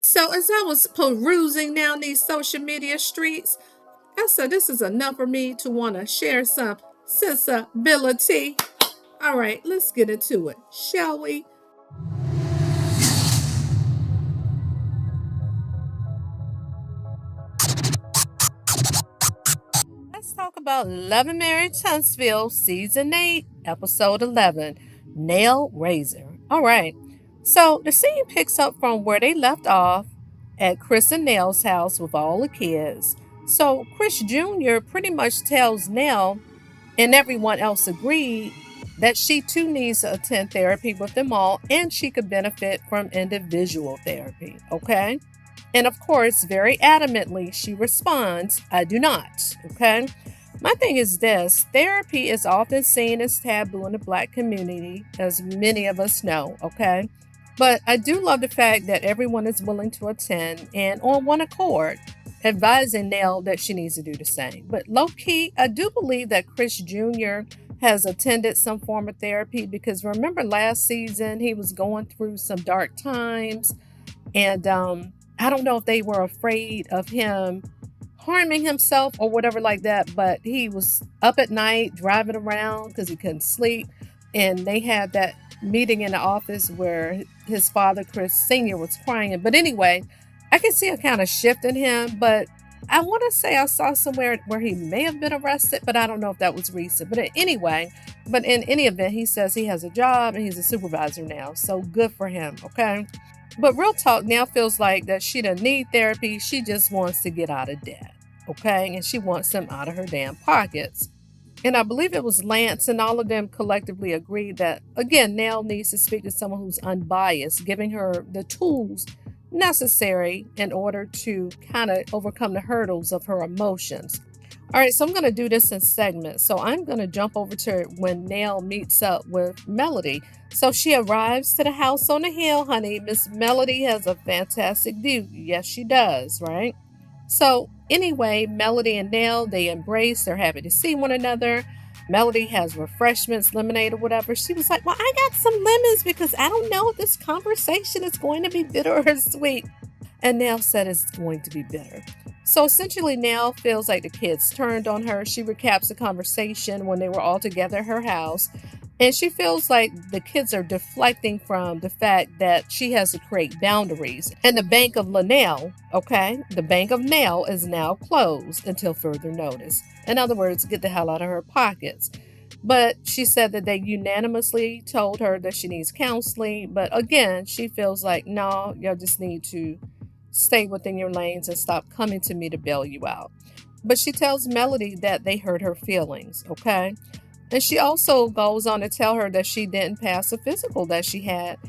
So as I was perusing down these social media streets, I said this is enough for me to want to share some sensibility. All right, let's get into it, shall we? Let's talk about Love and Marriage Huntsville, Season 8, Episode 11, Nail Razor. All right, so the scene picks up from where they left off at Chris and Nell's house with all the kids. So Chris Jr. pretty much tells Nell, and everyone else agreed, that she too needs to attend therapy with them all and she could benefit from individual therapy. Okay. And of course, very adamantly, she responds, I do not. Okay. My thing is this: therapy is often seen as taboo in the Black community, as many of us know. Okay. But I do love the fact that everyone is willing to attend and on one accord, advising Nell that she needs to do the same. But low key, I do believe that Chris Jr. has attended some form of therapy because remember last season he was going through some dark times, and I don't know if they were afraid of him harming himself or whatever like that, but he was up at night driving around because he couldn't sleep, and they had that meeting in the office where his father Chris Sr. was crying. But anyway, I can see a kind of shift in him, but I want to say I saw somewhere where he may have been arrested, but I don't know if that was recent. But anyway, but in any event, he says he has a job and he's a supervisor now. So good for him, okay? But real talk now feels like that she doesn't need therapy. She just wants to get out of debt, okay? And she wants them out of her damn pockets. And I believe it was Lance and all of them collectively agreed that, again, Nell needs to speak to someone who's unbiased, giving her the tools necessary in order to kind of overcome the hurdles of her emotions. All right, so I'm going to do this in segments. So I'm going to jump over to when Nell meets up with Melody. So she arrives to the house on the hill, honey. Miss Melody has a fantastic view. Yes, she does, right? So anyway, Melody and Nell, they embrace. They're happy to see one another. Melody has refreshments, lemonade or whatever. She was like, well, I got some lemons because I don't know if this conversation is going to be bitter or sweet. And Nell said it's going to be bitter. So essentially, Nell feels like the kids turned on her. She recaps the conversation when they were all together at her house. And she feels like the kids are deflecting from the fact that she has to create boundaries. And the Bank of Lernail, okay, the Bank of Nell is now closed until further notice. In other words, get the hell out of her pockets. But she said that they unanimously told her that she needs counseling. But again, she feels like, no, y'all just need to stay within your lanes and stop coming to me to bail you out. But she tells Melody that they hurt her feelings, okay? And she also goes on to tell her that she didn't pass a physical that she had.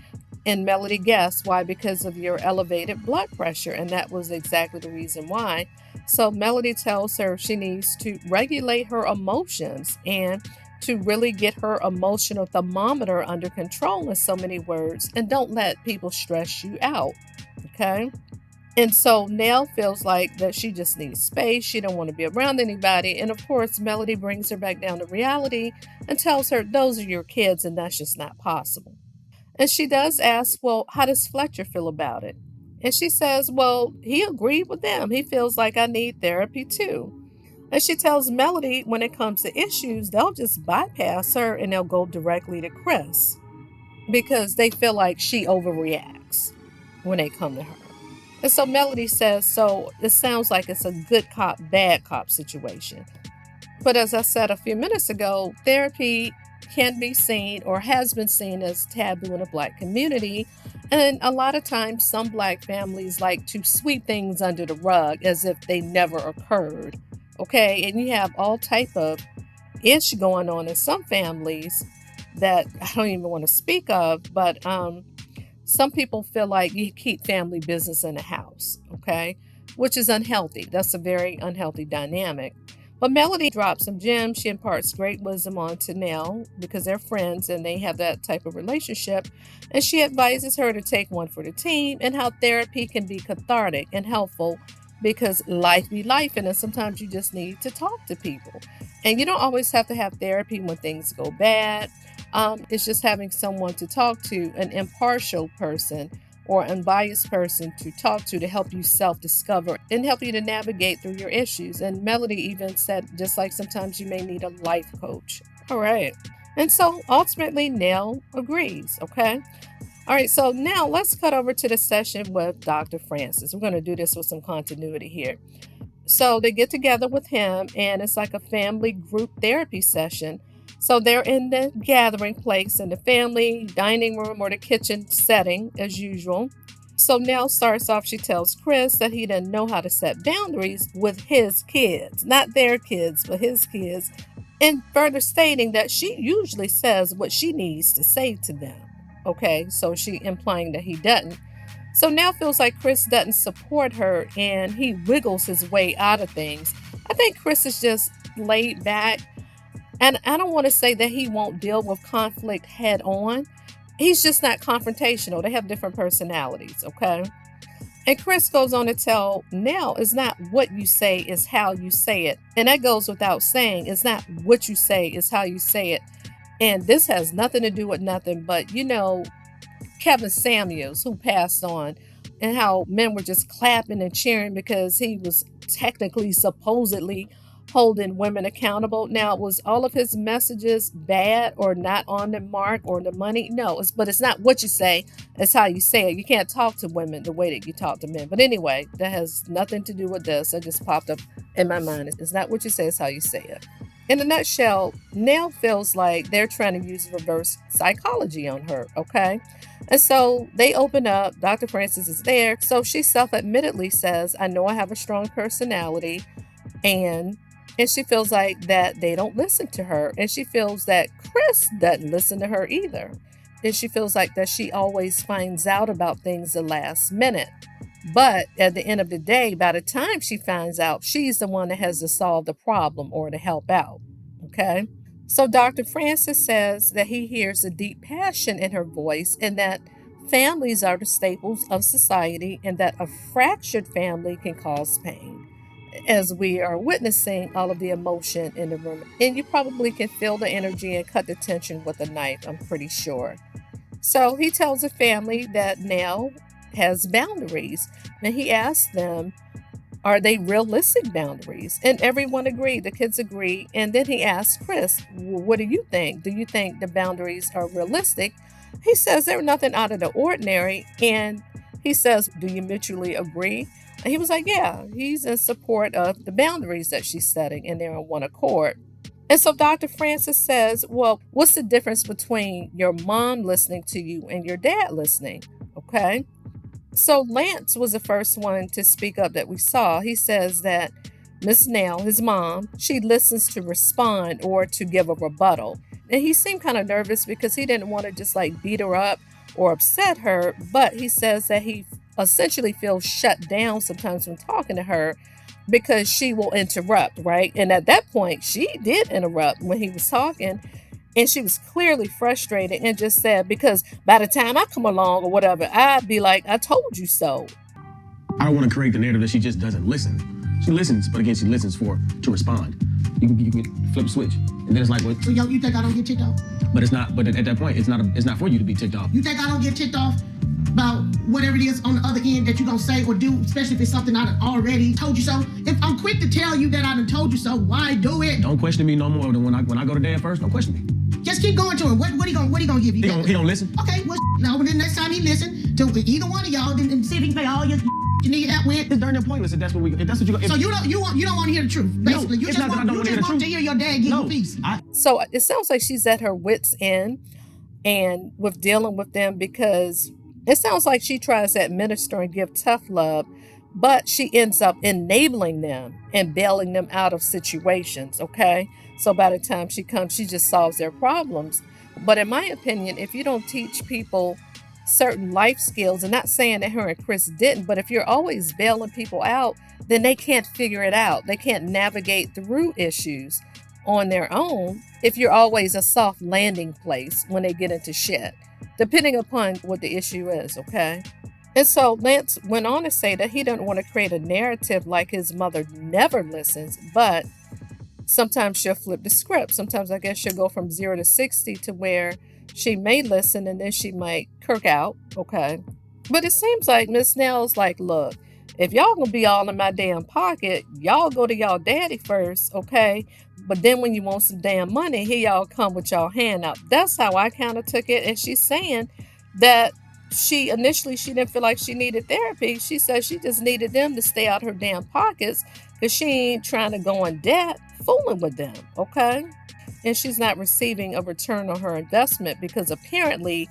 And Melody guessed why, because of your elevated blood pressure. And that was exactly the reason why. So Melody tells her she needs to regulate her emotions and to really get her emotional thermometer under control, in so many words, and don't let people stress you out. Okay. And so Nell feels like that she just needs space. She don't want to be around anybody. And of course, Melody brings her back down to reality and tells her those are your kids and that's just not possible. And she does ask, well, how does Fletcher feel about it? And she says, well, he agreed with them. He feels like I need therapy too. And she tells Melody when it comes to issues, they'll just bypass her and they'll go directly to Chris because they feel like she overreacts when they come to her. And so Melody says, so it sounds like it's a good cop, bad cop situation. But as I said a few minutes ago, therapy can be seen or has been seen as taboo in the Black community. And a lot of times some Black families like to sweep things under the rug as if they never occurred. Okay, and you have all type of ish going on in some families that I don't even want to speak of, but some people feel like you keep family business in the house, okay? Which is unhealthy. That's a very unhealthy dynamic. But Melody drops some gems. She imparts great wisdom onto Nell because they're friends and they have that type of relationship. And she advises her to take one for the team and how therapy can be cathartic and helpful because life be life, and then sometimes you just need to talk to people. And you don't always have to have therapy when things go bad. It's just having someone to talk to, an impartial person or unbiased person to talk to help you self-discover and help you to navigate through your issues. And Melody even said, just like sometimes you may need a life coach. All right. And so ultimately, Nell agrees. Okay. All right. So now let's cut over to the session with Dr. Francis. We're going to do this with some continuity here. So they get together with him, and it's like a family group therapy session. So they're in the gathering place in the family dining room or the kitchen setting as usual. So Nell starts off, she tells Chris that he doesn't know how to set boundaries with his kids, not their kids, but his kids, and further stating that she usually says what she needs to say to them. Okay, so she implying that he doesn't. So now feels like Chris doesn't support her and he wiggles his way out of things. I think Chris is just laid back, and I don't want to say that he won't deal with conflict head on. He's just not confrontational. They have different personalities, okay? And Chris goes on to tell Nell, it's not what you say, it's how you say it. And that goes without saying. It's not what you say, it's how you say it. And this has nothing to do with nothing but, Kevin Samuels, who passed on, and how men were just clapping and cheering because he was technically, supposedly holding women accountable. Now, was all of his messages bad or not on the mark or the money? No, but it's not what you say, it's how you say it. You can't talk to women the way that you talk to men. But anyway, that has nothing to do with this. It just popped up in my mind. It's not what you say, it's how you say it. In a nutshell, Nell feels like they're trying to use reverse psychology on her, okay? And so they open up. Dr. Francis is there. So she self-admittedly says, I know I have a strong personality. And she feels like that they don't listen to her. And she feels that Chris doesn't listen to her either. And she feels like that she always finds out about things the last minute. But at the end of the day, by the time she finds out, she's the one that has to solve the problem or to help out. Okay? So Dr. Francis says that he hears a deep passion in her voice and that families are the staples of society and that a fractured family can cause pain. As we are witnessing all of the emotion in the room, and you probably can feel the energy and cut the tension with a knife, I'm pretty sure. So he tells the family that Nell has boundaries, and he asks them, are they realistic boundaries? And everyone agreed. The kids agree. And then he asks Chris, what do you think? Do you think the boundaries are realistic? He says they're nothing out of the ordinary. And he says, do you mutually agree? And he was like, yeah, he's in support of the boundaries that she's setting, and they're on one accord. And so Dr. Francis says, well, what's the difference between your mom listening to you and your dad listening? Okay. So Lance was the first one to speak up that we saw. He says that Miss Nell, his mom, she listens to respond or to give a rebuttal. And he seemed kind of nervous because he didn't want to just like beat her up or upset her. But he says that he essentially feels shut down sometimes when talking to her because she will interrupt, right? And at that point, she did interrupt when he was talking. And she was clearly frustrated and just said, because by the time I come along or whatever, I'd be like, I told you so. I don't want to create the narrative that she just doesn't listen. She listens, but again, she listens to respond. You can flip a switch. And then it's like, well, so yo, you think I don't get ticked off? But it's not, but at that point, it's not for you to be ticked off. You think I don't get ticked off about whatever it is on the other end that you're gonna say or do, especially if it's something I done already told you so? If I'm quick to tell you that I done told you so, why do it? Don't question me no more than when I go to dad first, don't question me. Just keep going to him. What he gonna give you? He don't listen. Okay, well, now the next time he listen to either one of y'all, then see if he can pay all your you need help with. It's darn near pointless if that's what you go. So you don't want to hear the truth. Basically, you just want to hear your dad give you peace. So it sounds like she's at her wit's end and with dealing with them, because it sounds like she tries to administer and give tough love, but she ends up enabling them and bailing them out of situations, okay? So by the time she comes, she just solves their problems. But in my opinion, if you don't teach people certain life skills, and not saying that her and Chris didn't, but if you're always bailing people out, then they can't figure it out. They can't navigate through issues on their own if you're always a soft landing place when they get into shit, depending upon what the issue is, okay? And so Lance went on to say that he doesn't want to create a narrative like his mother never listens, but sometimes she'll flip the script. Sometimes I guess she'll go from 0 to 60 to where she may listen and then she might kirk out, okay? But it seems like Miss Nell's like, look, if y'all gonna be all in my damn pocket, y'all go to y'all daddy first, okay? But then when you want some damn money, here y'all come with y'all hand out. That's how I kind of took it. And she's saying that she didn't feel like she needed therapy. She said she just needed them to stay out her damn pockets because she ain't trying to go in debt fooling with them, okay? And she's not receiving a return on her investment because apparently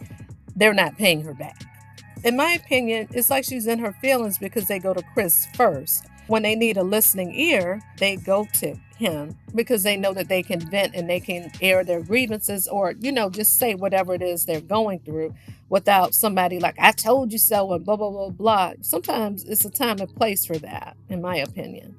they're not paying her back. In my opinion, it's like she's in her feelings because they go to Chris first. When they need a listening ear, they go to him because they know that they can vent and they can air their grievances or, just say whatever it is they're going through without somebody like, I told you so, and blah, blah, blah, blah. Sometimes it's a time and place for that, in my opinion.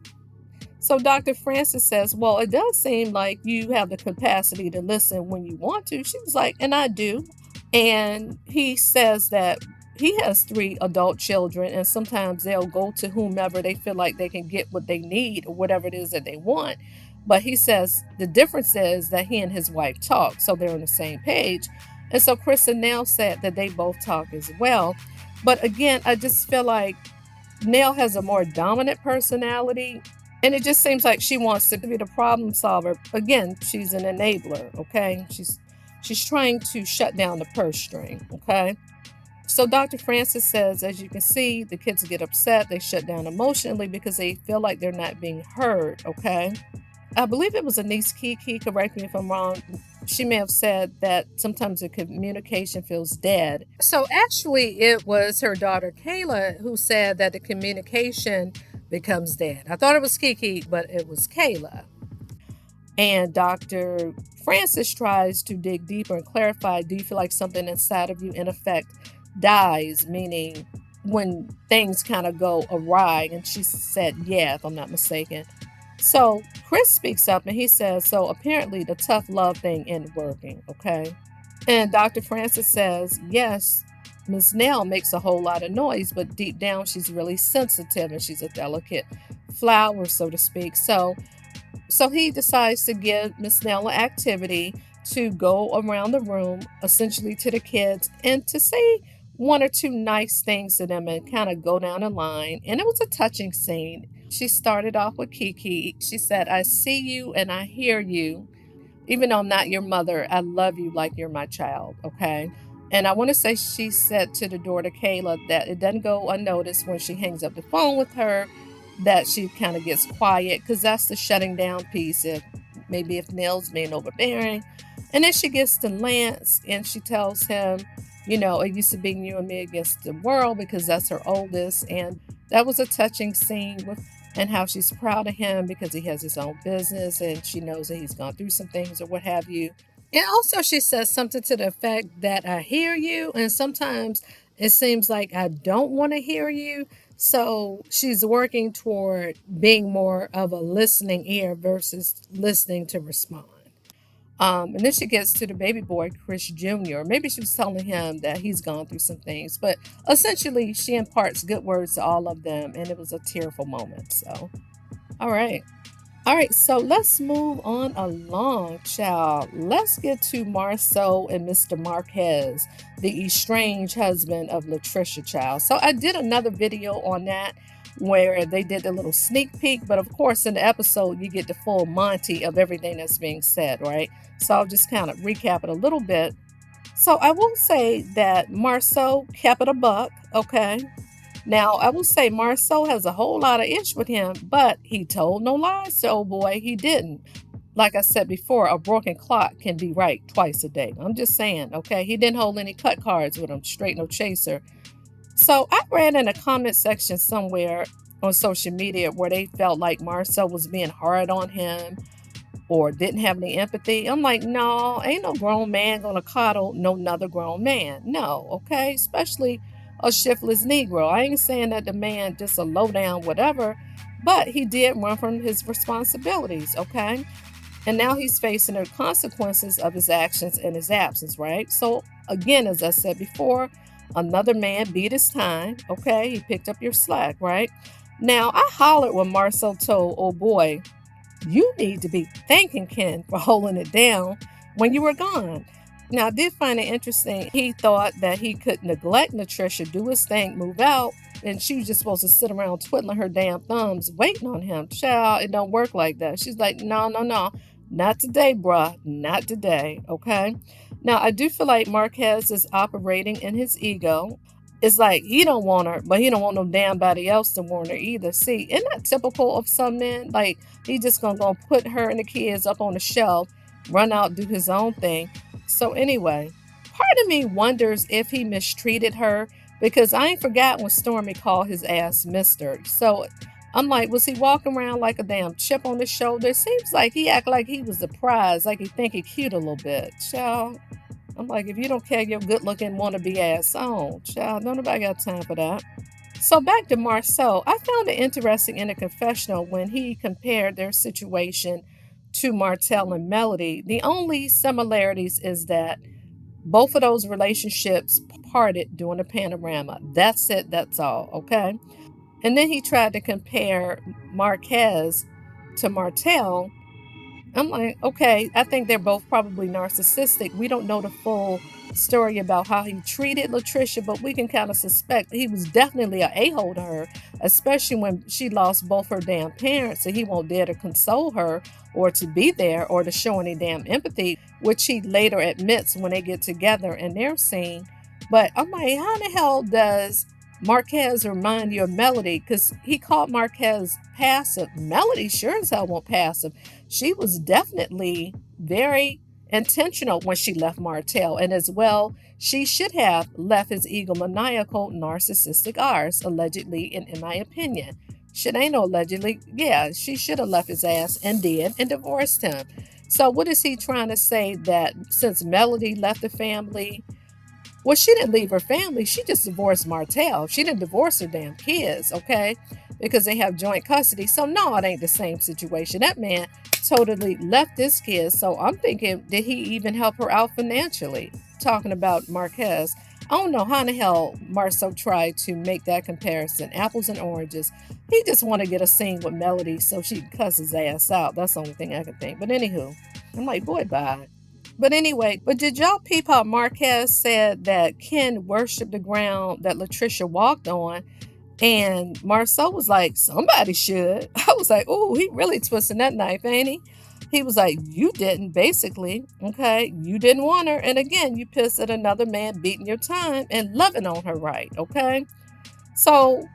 So Dr. Francis says, well, it does seem like you have the capacity to listen when you want to. She was like, and I do. And he says that he has 3 adult children, and sometimes they'll go to whomever they feel like they can get what they need or whatever it is that they want. But he says the difference is that he and his wife talk, so they're on the same page. And so Chris and Nell said that they both talk as well. But again, I just feel like Nell has a more dominant personality, and it just seems like she wants to be the problem solver. Again, she's an enabler, okay? She's trying to shut down the purse string, okay? So Dr. Francis says, as you can see, the kids get upset, they shut down emotionally because they feel like they're not being heard, okay? I believe it was a niece Kiki, correct me if I'm wrong. She may have said that sometimes the communication feels dead. So actually, it was her daughter Kayla who said that the communication becomes dead. I thought it was Kiki, but it was Kayla. And Dr. Francis tries to dig deeper and clarify, do you feel like something inside of you, in effect, dies, meaning when things kind of go awry? And she said, yeah, if I'm not mistaken. So Chris speaks up and he says, so apparently the tough love thing isn't working, okay? And Dr. Francis says, yes, Ms. Nell makes a whole lot of noise, but deep down she's really sensitive and she's a delicate flower, so to speak. So he decides to give Miss Nell an activity to go around the room, essentially to the kids, and to say 1 or 2 nice things to them and kind of go down the line. And it was a touching scene. She started off with Kiki. She said, I see you and I hear you. Even though I'm not your mother, I love you like you're my child, okay? And I want to say she said to the daughter Kayla that it doesn't go unnoticed when she hangs up the phone with her, that she kind of gets quiet, because that's the shutting down piece. If Nell's being overbearing. And then she gets to Lance and she tells him, it used to be you and me against the world, because that's her oldest. And that was a touching scene and how she's proud of him because he has his own business and she knows that he's gone through some things or what have you. And also she says something to the effect that I hear you, and sometimes it seems like I don't want to hear you. So she's working toward being more of a listening ear versus listening to respond. And then she gets to the baby boy, Chris Jr. Maybe she was telling him that he's gone through some things, but essentially she imparts good words to all of them, and it was a tearful moment. So, all right. All right, so let's move on along, child. Let's get to Marceau and Mr. Marquez, the estranged husband of Latricia, child. So I did another video on that where they did a little sneak peek, but of course in the episode you get the full Monty of everything that's being said, right? So I'll just kind of recap it a little bit. So I will say that Marceau kept it a buck, okay? Now, I will say Marceau has a whole lot of ish with him, but he told no lies to old boy. He didn't. Like I said before, a broken clock can be right twice a day. I'm just saying, okay? He didn't hold any cut cards with him, straight no chaser. So I read in a comment section somewhere on social media where they felt like Marceau was being hard on him or didn't have any empathy. I'm like, no, ain't no grown man gonna coddle no another grown man. No, okay? Especially a shiftless Negro. I ain't saying that the man just a low down whatever, but he did run from his responsibilities, okay? And now he's facing the consequences of his actions and his absence, right? So again, as I said before, another man beat his time, okay? He picked up your slack, right? Now, I hollered when Marceau told, oh boy, you need to be thanking Ken for holding it down when you were gone. Now, I did find it interesting. He thought that he could neglect Latricia, do his thing, move out, and she was just supposed to sit around twiddling her damn thumbs, waiting on him. Child, it don't work like that. She's like, no, no, no, not today, bruh, not today, okay? Now, I do feel like Marquez is operating in his ego. It's like he don't want her, but he don't want no damn body else to want her either. See, isn't that typical of some men? Like, he just gonna put her and the kids up on the shelf, run out, do his own thing. So anyway, part of me wonders if he mistreated her because I ain't forgot when Stormy called his ass Mister. So I'm like, was he walking around like a damn chip on his shoulder? It seems like he act like he was a prize, like he think he cute a little bit. Child, I'm like, if you don't carry your good looking wannabe ass on, child, don't nobody got time for that. So back to Marcel, I found it interesting in a confessional when he compared their situation to Martell and Melody. The only similarities is that both of those relationships parted during a panorama. That's it, that's all, okay? And then he tried to compare Marquez to Martell. I'm like, okay, I think they're both probably narcissistic. We don't know the full story about how he treated Latricia, but we can kind of suspect he was definitely an a-hole to her, especially when she lost both her damn parents and he won't dare to console her or to be there or to show any damn empathy, which he later admits when they get together in their scene. But I'm like, how in the hell does Marquez remind you of Melody? Because he called Marquez passive. Melody sure as hell won't passive. She was definitely very intentional when she left Martell, and as well, she should have left his egomaniacal, narcissistic arse, allegedly, in my opinion. Shit ain't no allegedly. Yeah, she should have left his ass and did and divorced him. So, what is he trying to say that since Melody left the family, well, she didn't leave her family. She just divorced Martell. She didn't divorce her damn kids, okay? Because they have joint custody. So, no, it ain't the same situation. That man totally left his kids. So, I'm thinking, did he even help her out financially? Talking about Marquez. I don't know how in the hell Marceau tried to make that comparison. Apples and oranges. He just want to get a scene with Melody so she can cuss his ass out. That's the only thing I can think. But anywho, I'm like, boy, bye. But anyway, but did y'all peep how Marquez said that Ken worshiped the ground that Latricia walked on? And Marceau was like, somebody should. I was like, oh, he really twisting that knife, ain't he? He was like, you didn't, basically. Okay, you didn't want her. And again, you pissed at another man beating your time and loving on her right. Okay. So,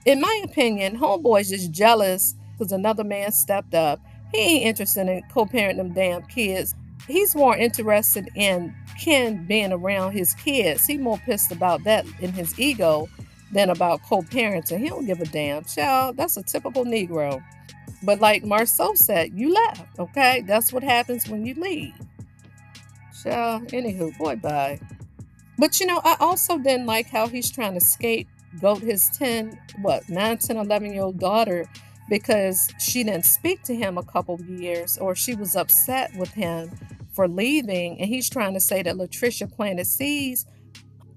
in my opinion, homeboy's just jealous because another man stepped up. He ain't interested in co-parenting them damn kids. He's more interested in Ken being around his kids. He more pissed about that in his ego than about co-parenting. He don't give a damn. Child, that's a typical Negro. But like Marceau said, you left, okay? That's what happens when you leave. Child, anywho, boy, bye. But I also didn't like how he's trying to scapegoat his 9, 10, 11-year-old daughter because she didn't speak to him a couple of years or she was upset with him for leaving. And he's trying to say that Latricia planted seeds.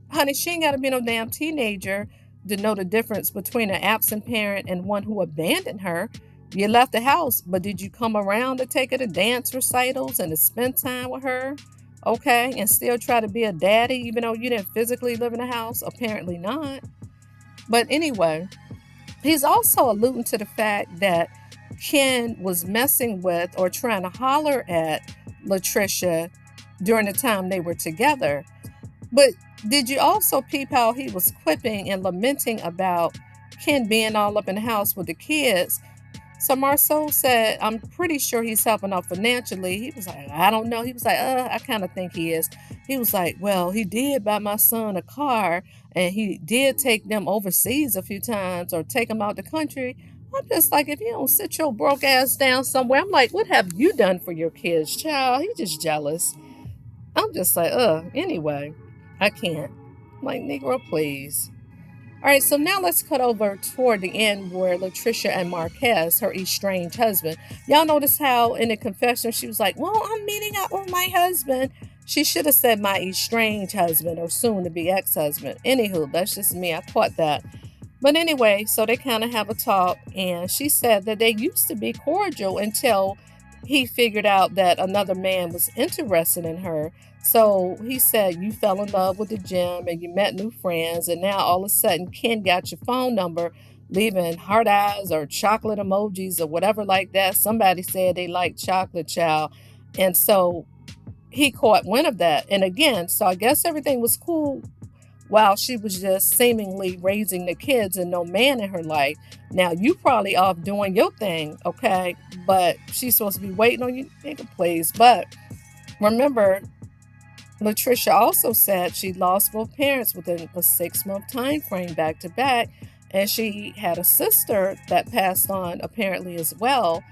Honey, she ain't got to be no damn teenager to know the difference between an absent parent and one who abandoned her. You left the house, but did you come around to take her to dance recitals and to spend time with her? Okay, and still try to be a daddy even though you didn't physically live in the house? Apparently not. But anyway, he's also alluding to the fact that Ken was messing with or trying to holler at Latricia during the time they were together. But did you also peep how he was quipping and lamenting about Ken being all up in the house with the kids? So Marceau said, I'm pretty sure he's helping out financially. He was like, I don't know. He was like, I kind of think he is. He was like, well, he did buy my son a car and he did take them overseas a few times or take them out the country. I'm just like, if you don't sit your broke ass down somewhere, I'm like, what have you done for your kids, child? He's just jealous. I'm just like, anyway, I can't. I'm like, Negro, please. All right, so now let's cut over toward the end where Latricia and Marquez, her estranged husband. Y'all notice how in the confession she was like, well, I'm meeting up with my husband. She should have said my estranged husband or soon to be ex-husband. Anywho, that's just me. I caught that. But anyway, so they kind of have a talk, and she said that they used to be cordial until he figured out that another man was interested in her. So he said, you fell in love with the gym and you met new friends, and now all of a sudden Ken got your phone number, leaving heart eyes or chocolate emojis or whatever like that. Somebody said they liked chocolate, child. And so he caught wind of that. And again, so I guess everything was cool while she was just seemingly raising the kids and no man in her life. Now you probably off doing your thing, okay? But she's supposed to be waiting on you, nigga, please. But remember, Latricia also said she lost both parents within a 6-month time frame back to back, and she had a sister that passed on apparently as well,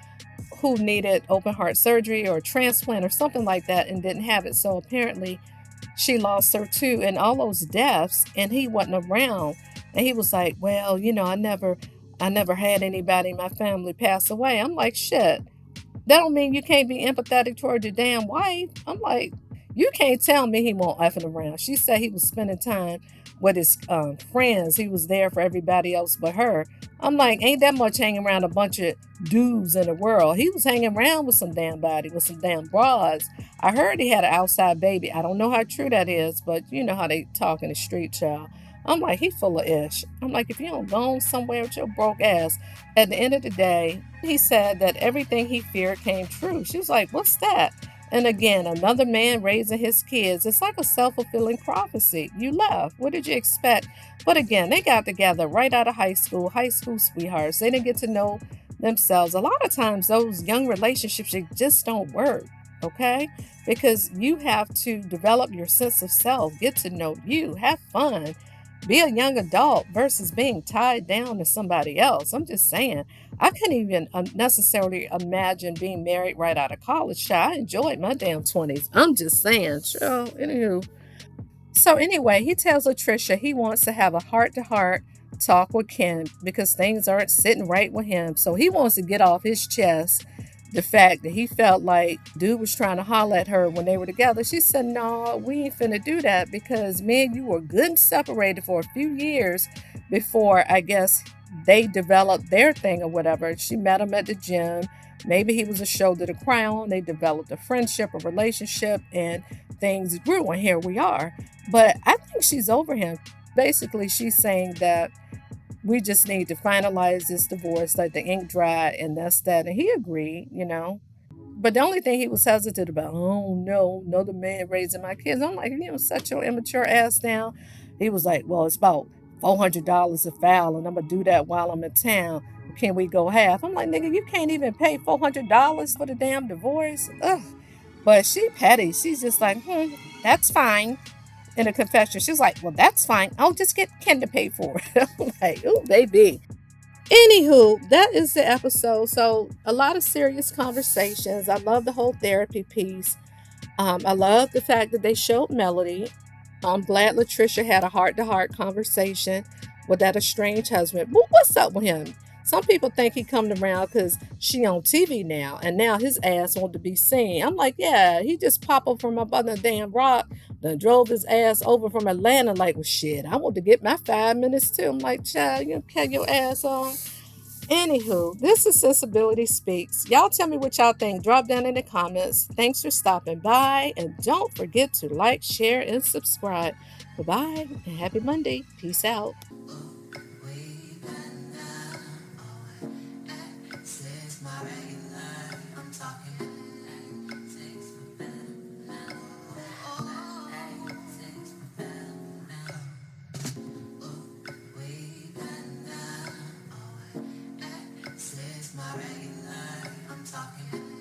who needed open heart surgery or transplant or something like that and didn't have it. So apparently she lost her too, and all those deaths, and he wasn't around. And he was like, well, I never had anybody in my family pass away. I'm like, shit, that don't mean you can't be empathetic toward your damn wife. I'm like, you can't tell me he won't effing around. She said he was spending time with his friends. He was there for everybody else but her. I'm like, ain't that much hanging around a bunch of dudes in the world. He was hanging around with some damn body, with some damn broads. I heard he had an outside baby. I don't know how true that is, but you know how they talk in the street, child. I'm like, he full of ish. I'm like, if you don't go somewhere with your broke ass, at the end of the day, he said that everything he feared came true. She was like, what's that? And again, another man raising his kids. It's like a self fulfilling prophecy. You left. What did you expect? But again, they got together right out of high school sweethearts. They didn't get to know themselves. A lot of times, those young relationships, they just don't work. Okay? Because you have to develop your sense of self, get to know you, have fun, be a young adult versus being tied down to somebody else. I'm just saying, I couldn't even necessarily imagine being married right out of college. Child, I enjoyed my damn 20s. I'm just saying. Sure. Anywho. So anyway, he tells Latricia he wants to have a heart-to-heart talk with Ken because things aren't sitting right with him. So he wants to get off his chest the fact that he felt like dude was trying to holler at her when they were together. She said, no, we ain't finna do that because me and you were good and separated for a few years before, I guess, they developed their thing or whatever. She met him at the gym. Maybe he was a shoulder to cry on. They developed a friendship, a relationship, and things grew. And here we are. But I think she's over him. Basically, she's saying that we just need to finalize this divorce, let the ink dry, and that's that. And he agreed. But the only thing he was hesitant about, oh no, another man raising my kids. I'm like, set your immature ass down. He was like, well, it's about $400 a foul, and I'm gonna do that while I'm in town. Can we go half? I'm like, nigga, you can't even pay $400 for the damn divorce. Ugh. But she petty. She's just like, that's fine. In a confession, she's like, well, that's fine. I'll just get Ken to pay for it. I'm like, oh, baby. Anywho, that is the episode. So, a lot of serious conversations. I love the whole therapy piece. I love the fact that they showed Melody. I'm glad Latricia had a heart-to-heart conversation with that estranged husband. Well, what's up with him? Some people think he coming around because she on TV now, and now his ass want to be seen. I'm like, yeah, he just pop up from up under the damn rock, then drove his ass over from Atlanta. Like, well, shit, I want to get my 5 minutes too. I'm like, child, you cut your ass on. Anywho, this is Sensibility Speaks. Y'all tell me what y'all think. Drop down in the comments. Thanks for stopping by. And don't forget to like, share, and subscribe. Bye-bye and happy Monday. Peace out. My regular, I'm talking